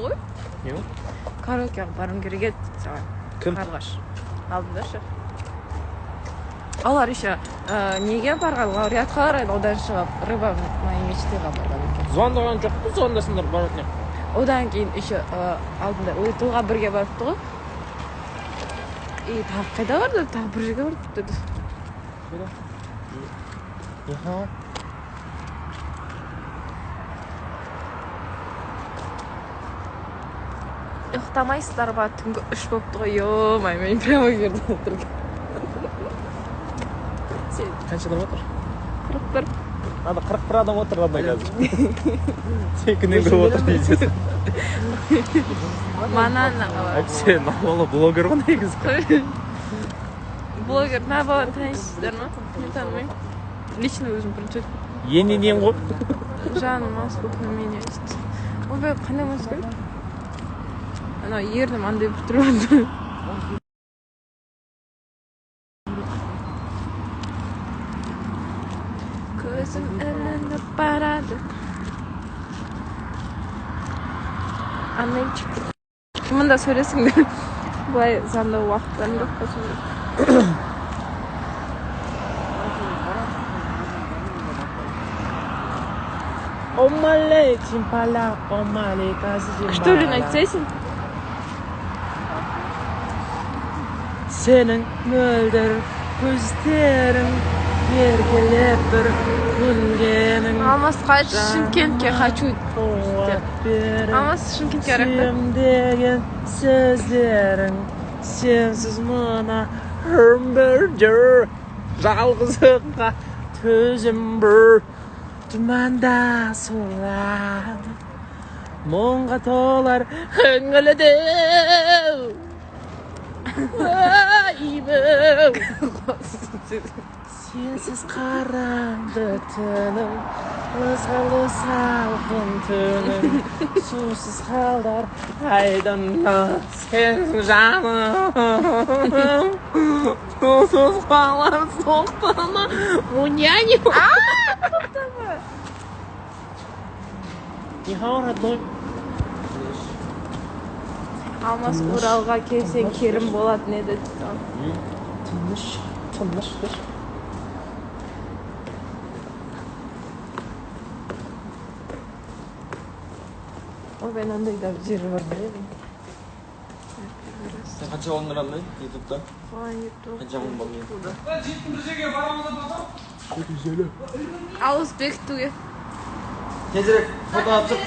ғой. Не ол? Караокеға барғым келіп еді саған. Кім? Қарлығаш. Алдыңдаршы. Олар еще неге барған? Лауреатқа қарайды, одан шығып, рыба моей мечтаға барған екен. Звондаған жоқ қой, звондасыңдар баратын. Одан кейін еще алдында Ұлытауға бірге барыпты ғой. И тағы қайда барды? Тағы бір жерге барды деді. Ұйықтамайсыздар ба? Түнгі 3 болыпты ғой. Ё-май, мен прямо жерде отырмын. Қанша адам отыр? 41. Ада 41 адам отыр ада қазір. Сен күннен көріп отыр дейсің. Мананаға бар. Сен нағылы блогер ғой негізі. Блогер, набаланы танисыздар ма? Мен танымаймын. Лично өзім бірінші. Ененен ғой. Жаным, насколько на меня есть. Ойбай, қандай музыка? Ана ернім андай бір тұрады. Көзім ілініп барады. Анайчик. Мұнда сөйлесіңдер. Бұлай заңда уақыттарын жоқ болсын. Омале, чимпала, омале, казы чимпала. Что ли айтсайсың? Senin mölder gözlerin yergelep bir gülgenin. Алмас қайт Шымкентке хочу. Алмас Шымкентке арақта. Деген сөздерің сенсіз мына өмірдер жалғыздыққа төзім бір тұманда солады мұңға толар көңілді Sensiz karandı tünüm Lızgılı salgın tünüm Susuz kaldar aydınlık Sen canım Susuz kalan soğuktanı Uyanıyor Тоқтама. Не хаврат ной Алмас Уралға келсең керім болатын еді. Тыныш бір Ой, ben андай да жері бар ма еді? Sen kaça 10 lira aldın YouTube'da? Kaça 10 lira? Ауыз бекітуге. Tezirek foto atıp